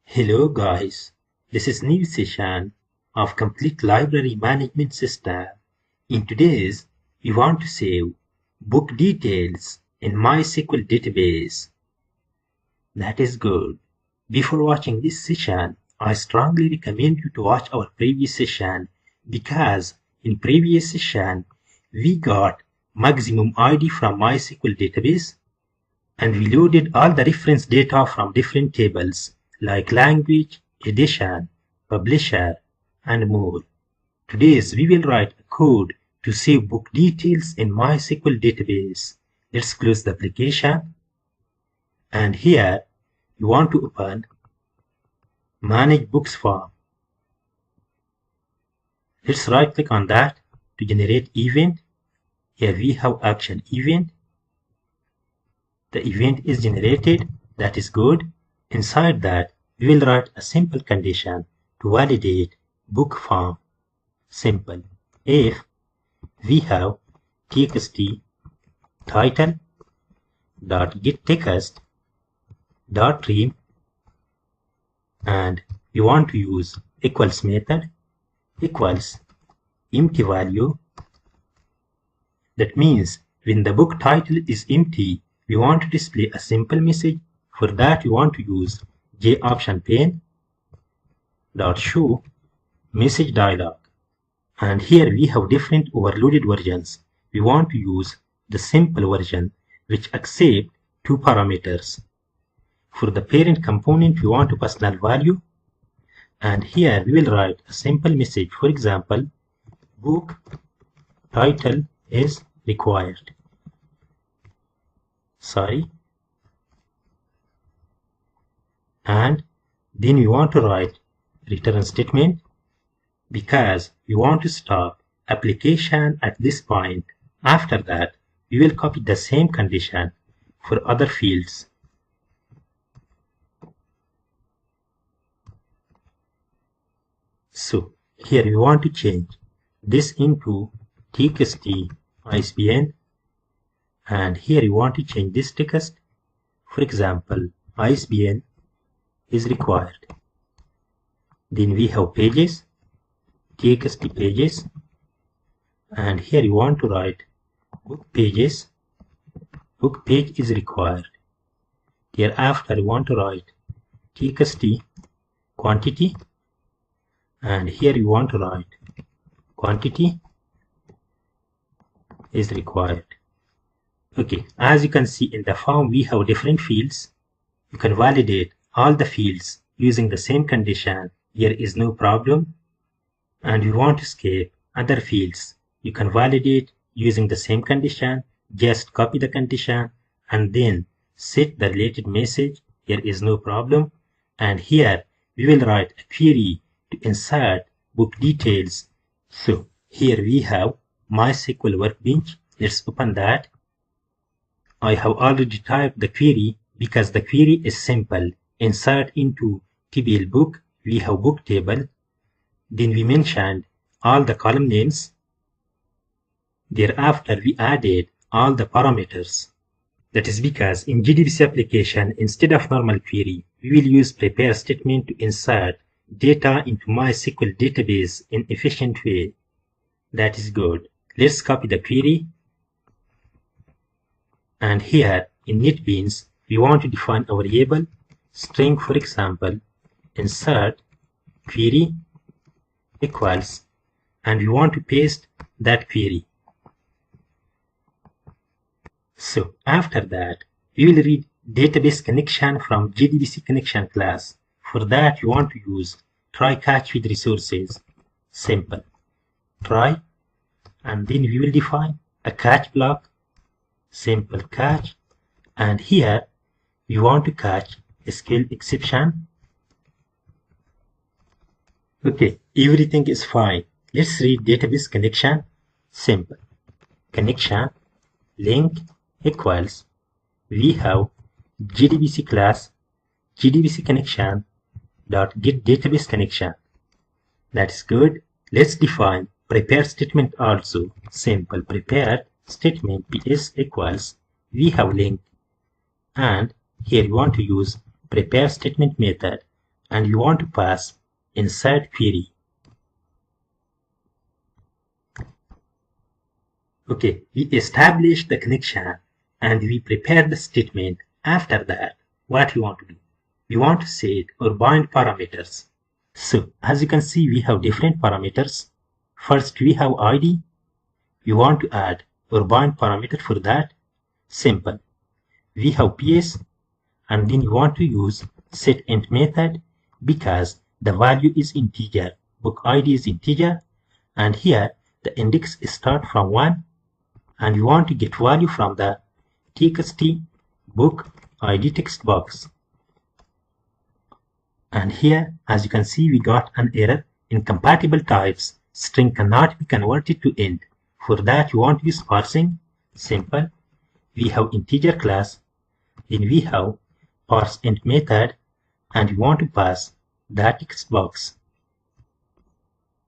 Hello guys, this is new session of Complete Library Management System. In today's, we want to save book details in MySQL database. That is good. Before watching this session, I strongly recommend you to watch our previous session because in previous session, we got maximum ID from MySQL database and we loaded all the reference data from different tables like language, edition, publisher, and more. Today we will write a code to save book details in MySQL database. Let's close the application. And here you want to open Manage Books form. Let's right click on that to generate event. Here we have action event. The event is generated. That is good. Inside that, we will write a simple condition to validate book form. Simple. If we have txt title dot get text dot trim and we want to use equals method equals empty value. That means when the book title is empty, we want to display a simple message. For that, we want to use JOptionPane dot show message dialog. And here we have different overloaded versions. We want to use the simple version which accepts two parameters. For the parent component, we want a personal value. And here we will write a simple message. For example, book title is required. And then we want to write return statement because we want to stop application at this point. After that, we will copy the same condition for other fields. So here we want to change this into txt ISBN, and here you want to change this text. For example, ISBN is required. Then we have pages, txt pages, and here you want to write book pages. Book page is required. Hereafter you want to write txt quantity, and here you want to write quantity is required. Okay, as you can see in the form, we have different fields. You can validate all the fields using the same condition. Here is no problem. And you want to escape other fields. You can validate using the same condition. Just copy the condition and then set the related message. Here is no problem. And here we will write a query to insert book details. So here we have MySQL Workbench. Let's open that. I have already typed the query because the query is simple. Insert into TBL book, we have book table. Then we mentioned all the column names. Thereafter, we added all the parameters. That is because in JDBC application, instead of normal query, we will use prepare statement to insert data into MySQL database in efficient way. That is good. Let's copy the query. And here in NetBeans, we want to define a variable string. For example, insert query equals, and we want to paste that query. So after that, we will read database connection from JDBC connection class. For that, you want to use try catch with resources. Simple. Try, and then we will define a catch block. Simple catch, and here we want to catch SQL exception. Okay, everything is fine. Let's read database connection. Simple. Connection link equals, we have JDBC class JDBC connection dot get database connection. That is good. Let's define prepare statement also. Simple. Prepare statement ps equals, we have link, and here we want to use prepare statement method and you want to pass inside query. Okay, we established the connection and we prepared the statement. After that, what we want to do? We want to set or bind parameters. So as you can see, we have different parameters. First, we have ID. We want to add or bind parameter for that. Simple. We have PS, and then you want to use setInt method because the value is integer. Book ID is integer, and here the index start from 1, and we want to get value from the txt book ID text box. And here, as you can see, we got an error. Incompatible types. String cannot be converted to int. For that, you want to use parsing. Simple. We have integer class. Then we have parseInt method, and we want to pass that text box.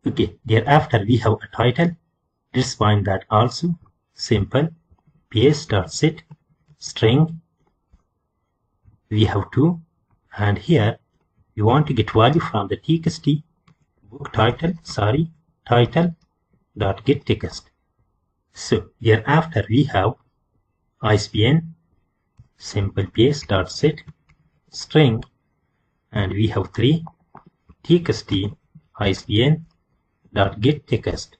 Okay, thereafter we have a title. Let's bind that also. Simple. ps.set string. We have 2, and here we want to get value from the txt book title.getText. So thereafter we have ISBN. Simple ps.set string, and we have 3 txt ISBN.getText,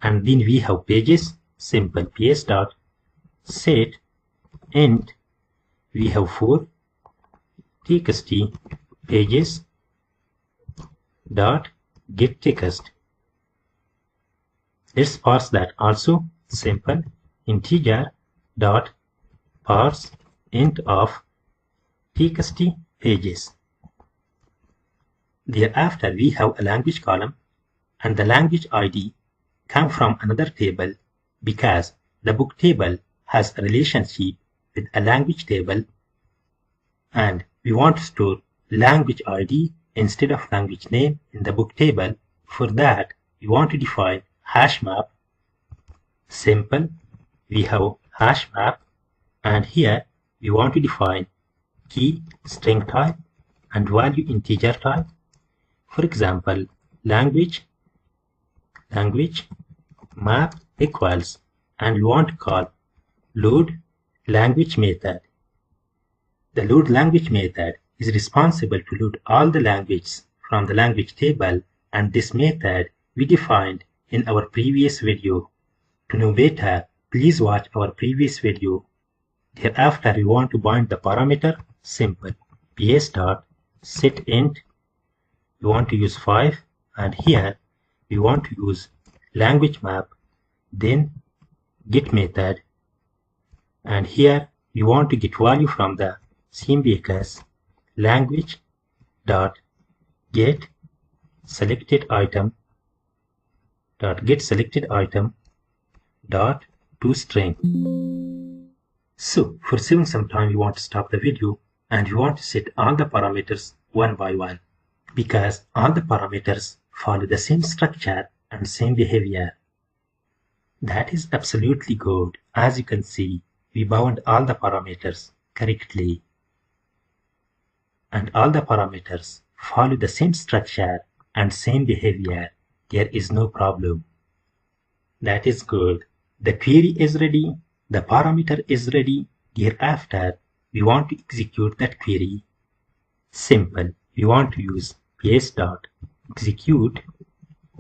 and then we have pages. Simple ps.set int. We have 4 txt pages.getText. Let's parse that also. Simple integer dot parse int of txt pages. Thereafter we have a language column, and the language ID come from another table because the book table has a relationship with a language table, and we want to store language ID instead of language name in the book table. For that, we want to define hash map. Simple. We have hash map, and here we want to define key string type and value integer type. For example, language map equals, and we want to call load language method. The load language method is responsible to load all the languages from the language table, and this method we defined in our previous video. To know better, please watch our previous video. Thereafter we want to bind the parameter. Simple ps.setInt. We want to use 5, and here we want to use language map, then get method, and here we want to get value from the symbiosis language dot get selected item dot toString. So for saving some time, we want to stop the video and we want to set all the parameters one by one, because all the parameters follow the same structure and same behavior. That is absolutely good. As you can see, we bound all the parameters correctly, and all the parameters follow the same structure and same behavior. There is no problem. That is good. The query is ready. The parameter is ready. Thereafter, we want to execute that query. Simple. We want to use ps.execute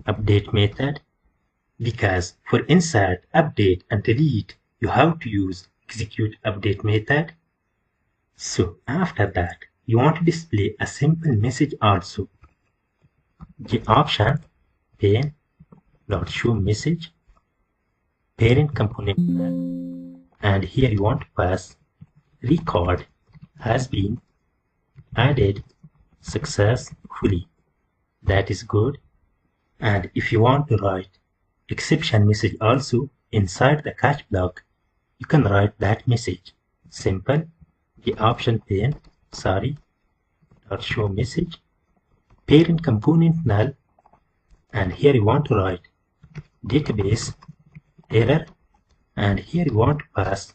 update method, because for insert, update, and delete, you have to use execute update method. So after that, you want to display a simple message also. The option parent.show message, parent component, and here you want to pass record has been added successfully. That is good. And if you want to write exception message also inside the catch block, you can write that message. Simple. The option show message, parent component null, and here you want to write database error, and here you want to pass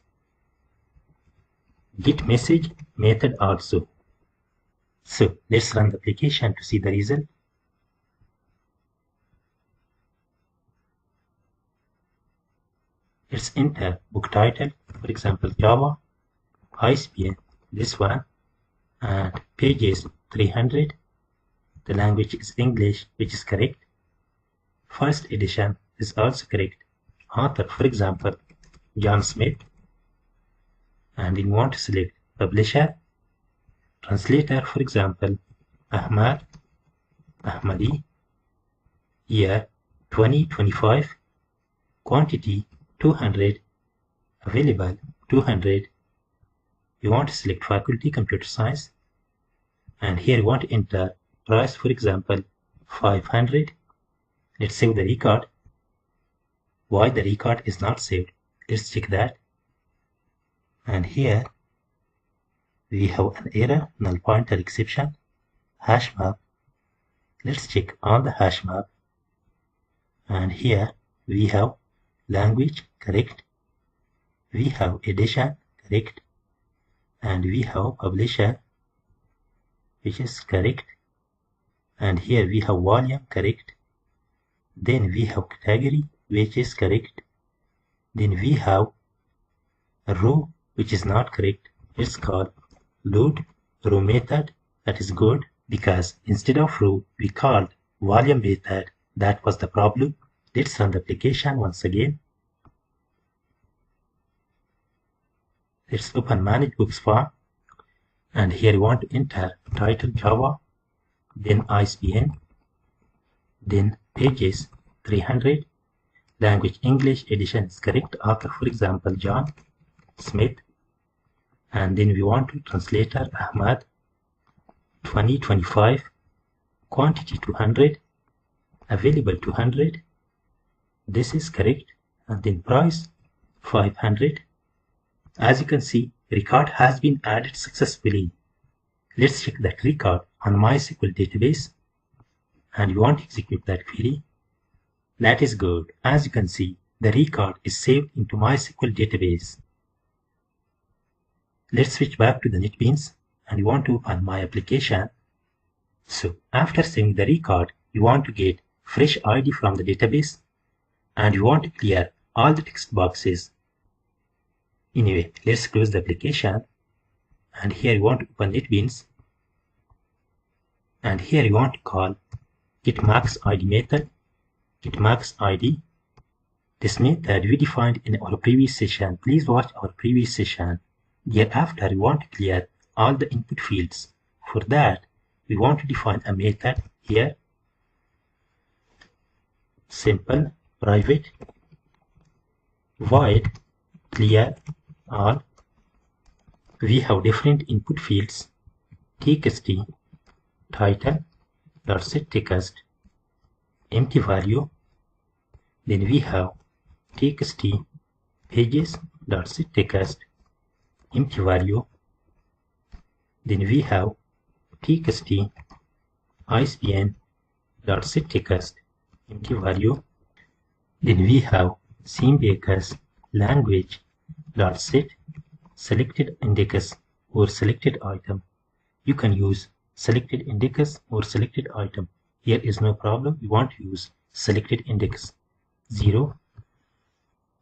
get message method also. So let's run the application to see the result. Let's enter book title, for example, Java, ISBN, this one, and pages 300. The language is English, which is correct. First edition is also correct. Author, for example, John Smith. And we want to select publisher. Translator, for example, Ahmad, Ahmadi. Year 2025. Quantity 200. Available 200. You want to select faculty, computer science. And here you want to enter price, for example, 500. Let's save the record. Why the record is not saved? Let's check that. And here we have an error, null pointer exception, hash map. Let's check on the hash map. And here we have language correct. We have edition correct. And we have publisher, which is correct. And here we have volume correct. Then we have category, which is correct. Then we have a row, which is not correct. It's called load row method. That is good, because instead of row, we called volume method. That was the problem. Let's run the application once again. Let's open manage books form. And here you want to enter title Java, then ISBN, then pages 300. Language English, edition is correct. Author, for example, John Smith. And then we want to translator Ahmad, 2025. Quantity 200. Available 200. This is correct. And then price 500. As you can see, record has been added successfully. Let's check that record on MySQL database. And you want to execute that query. That is good. As you can see, the record is saved into MySQL database. Let's switch back to the NetBeans and you want to open my application. So after saving the record, you want to get fresh ID from the database and you want to clear all the text boxes. Anyway, let's close the application and here you want to open NetBeans and here you want to call getMaxId method. getMaxId. This method we defined in our previous session. Please watch our previous session. Thereafter, we want to clear all the input fields. For that, we want to define a method here. Simple, private, void, clear all. We have different input fields. txt, title, set text, empty value. Then we have txt, pages, set text, empty value. Then we have txt, ISBN, set text, empty value. Then we have SEMBakers, language, set, selected index or selected item. You can use selected index or selected item. Here is no problem. We want to use selected index 0.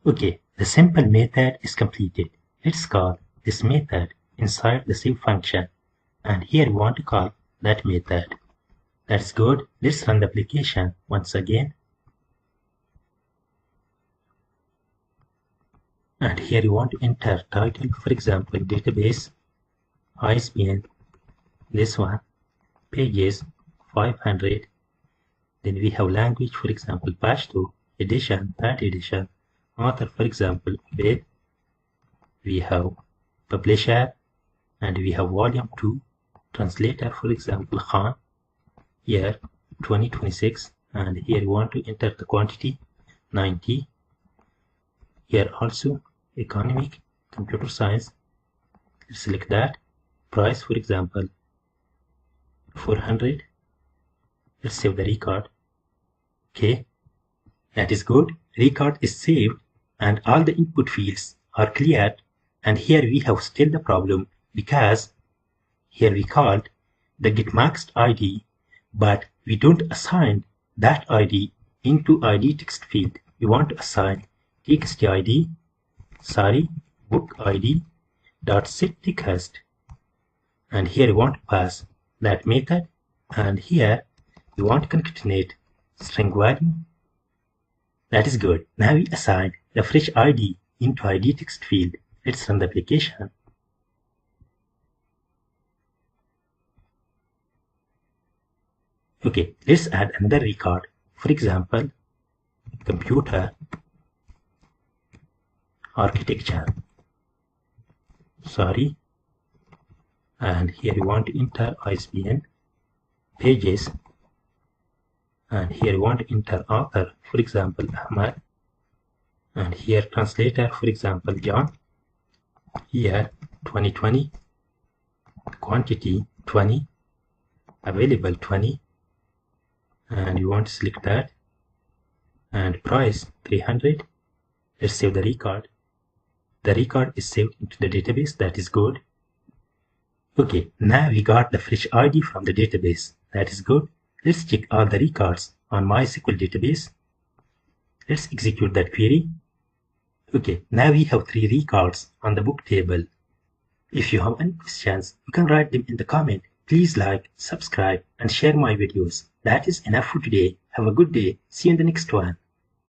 Okay, the simple method is completed. Let's call this method inside the save function. And here we want to call that method. That's good. Let's run the application once again. And here you want to enter title, for example, database, ISBN, this one, pages 500. Then we have language, for example, Pashto, edition, that edition, author, for example, Ved. We have publisher, and we have volume 2, translator, for example, Khan, year 2026, and here you want to enter the quantity 90. Here also economic, computer science, select that. Price, for example, 400. Let's save the record. Okay, that is good. Record is saved and all the input fields are cleared. And here we have still the problem because here we called the getMaxId ID, but we don't assign that ID into ID text field. We want to assign txt id, book ID dot set text, and here we want to pass that method, and here we want to concatenate string value. That is good. Now we assign the fresh ID into ID text field. Let's run the application. Okay, let's add another record. For example, computer architecture. And here you want to enter ISBN, pages, and here you want to enter author, for example, Ahmad, and here translator, for example, John, year 2020, quantity 20, available 20, and you want to select that, and price 300. Let's save the record. The record is saved into the database. That is good. Okay, now we got the fresh ID from the database. That is good. Let's check all the records on MySQL database. Let's execute that query. Okay, now we have 3 records on the book table. If you have any questions, you can write them in the comment. Please like, subscribe, and share my videos. That is enough for today. Have a good day. See you in the next one.